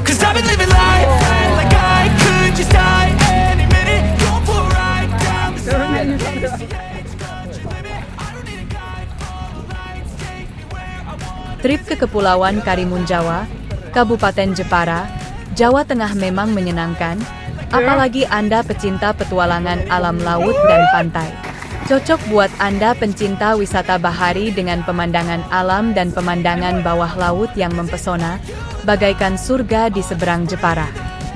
'Cause I've been living life right like I could just die any minute. Going for a ride down the side. Trip ke Kepulauan Karimun Jawa, Kabupaten Jepara, Jawa Tengah memang menyenangkan, apalagi Anda pecinta petualangan alam laut dan pantai. Cocok buat Anda pencinta wisata bahari dengan pemandangan alam dan pemandangan bawah laut yang mempesona, bagaikan surga di seberang Jepara.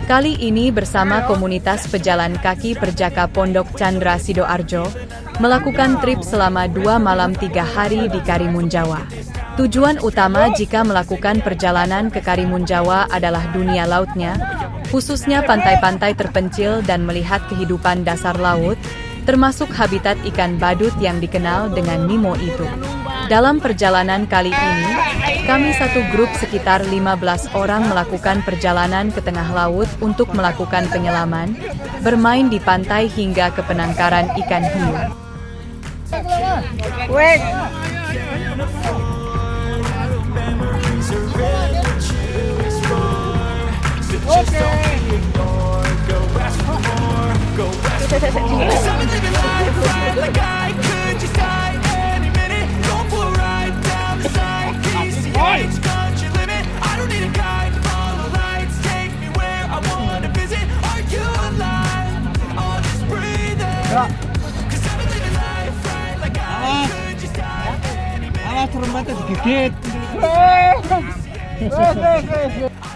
Kali ini bersama komunitas pejalan kaki Perjaka Pondok Chandra Sidoarjo, melakukan trip selama 2 malam 3 hari di Karimun Jawa. Tujuan utama jika melakukan perjalanan ke Karimun Jawa adalah dunia lautnya, khususnya pantai-pantai terpencil dan melihat kehidupan dasar laut, termasuk habitat ikan badut yang dikenal dengan Nemo itu. Dalam perjalanan kali ini, kami satu grup sekitar 15 orang melakukan perjalanan ke tengah laut untuk melakukan penyelaman, bermain di pantai hingga ke penangkaran ikan hiu.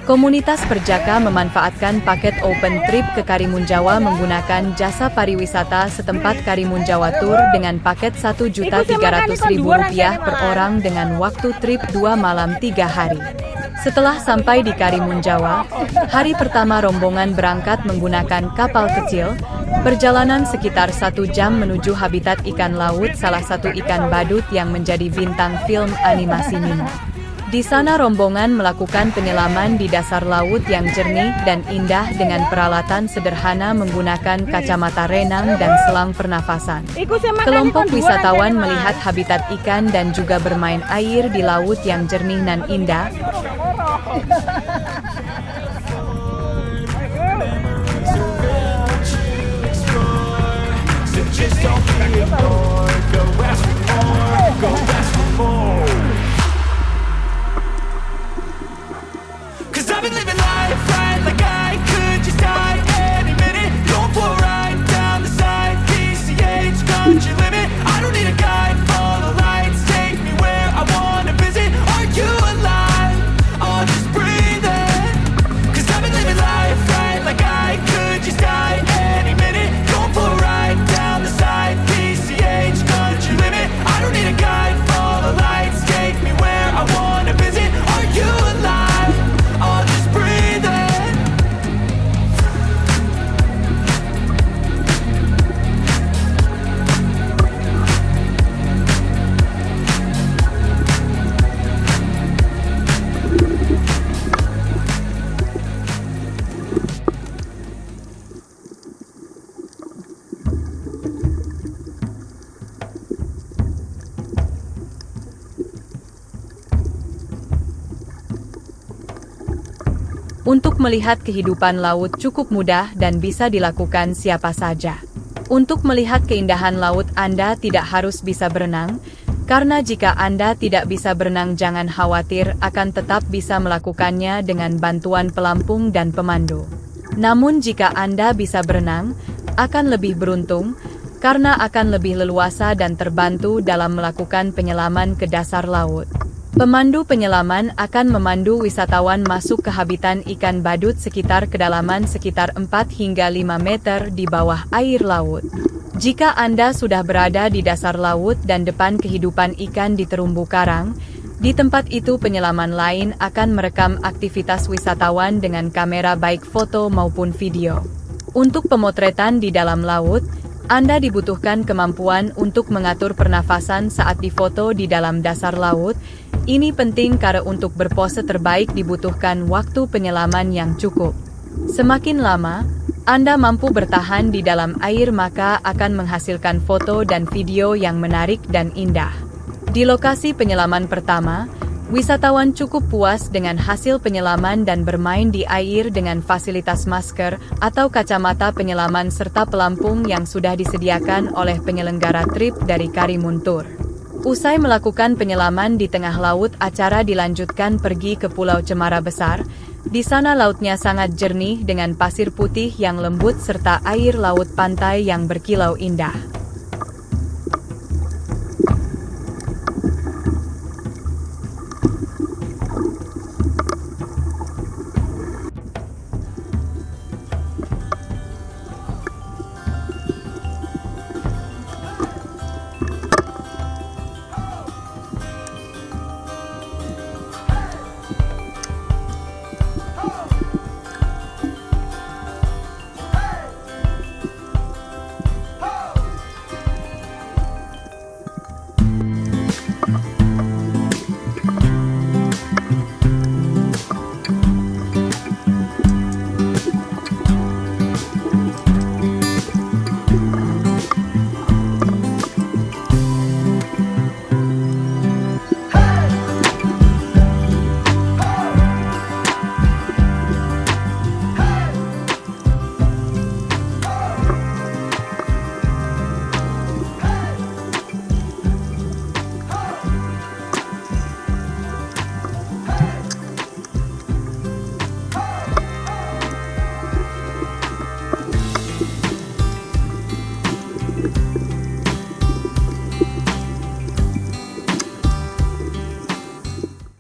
Komunitas Perjaka memanfaatkan paket open trip ke Karimun Jawa menggunakan jasa pariwisata setempat Karimun Jawa Tour dengan paket Rp1.300.000 per orang dengan waktu trip 2 malam 3 hari. Setelah sampai di Karimun Jawa, hari pertama rombongan berangkat menggunakan kapal kecil, perjalanan sekitar 1 jam menuju habitat ikan laut salah satu ikan badut yang menjadi bintang film animasi Nemo. Di sana rombongan melakukan penyelaman di dasar laut yang jernih dan indah dengan peralatan sederhana menggunakan kacamata renang dan selang pernafasan. Kelompok wisatawan melihat habitat ikan dan juga bermain air di laut yang jernih dan indah. I've been living life right like I could just die any minute. Going for a ride down the side. PCH, country limit. I don't need a guide, follow lights. Take me where I wanna visit. Are you alive? Or just breathing? 'Cause I've been living life right like I could just die any minute. Going for a ride down the side. PCH, country limit. I don't need a guide, follow lights. Take me where I wanna visit. Are you alive? Untuk melihat kehidupan laut cukup mudah dan bisa dilakukan siapa saja. Untuk melihat keindahan laut Anda tidak harus bisa berenang, karena jika Anda tidak bisa berenang jangan khawatir akan tetap bisa melakukannya dengan bantuan pelampung dan pemandu. Namun jika Anda bisa berenang, akan lebih beruntung, karena akan lebih leluasa dan terbantu dalam melakukan penyelaman ke dasar laut. Pemandu penyelaman akan memandu wisatawan masuk ke habitat ikan badut sekitar kedalaman sekitar 4 hingga 5 meter di bawah air laut. Jika Anda sudah berada di dasar laut dan depan kehidupan ikan di terumbu karang, di tempat itu penyelaman lain akan merekam aktivitas wisatawan dengan kamera baik foto maupun video. Untuk pemotretan di dalam laut, Anda dibutuhkan kemampuan untuk mengatur pernafasan saat difoto di dalam dasar laut. Ini penting karena untuk berpose terbaik dibutuhkan waktu penyelaman yang cukup. Semakin lama Anda mampu bertahan di dalam air maka akan menghasilkan foto dan video yang menarik dan indah. Di lokasi penyelaman pertama, Wisatawan cukup puas dengan hasil penyelaman dan bermain di air dengan fasilitas masker atau kacamata penyelaman serta pelampung yang sudah disediakan oleh penyelenggara trip dari Karimun Tour. Usai melakukan penyelaman di tengah laut, acara dilanjutkan pergi ke Pulau Cemara Besar. Di sana lautnya sangat jernih dengan pasir putih yang lembut serta air laut pantai yang berkilau indah.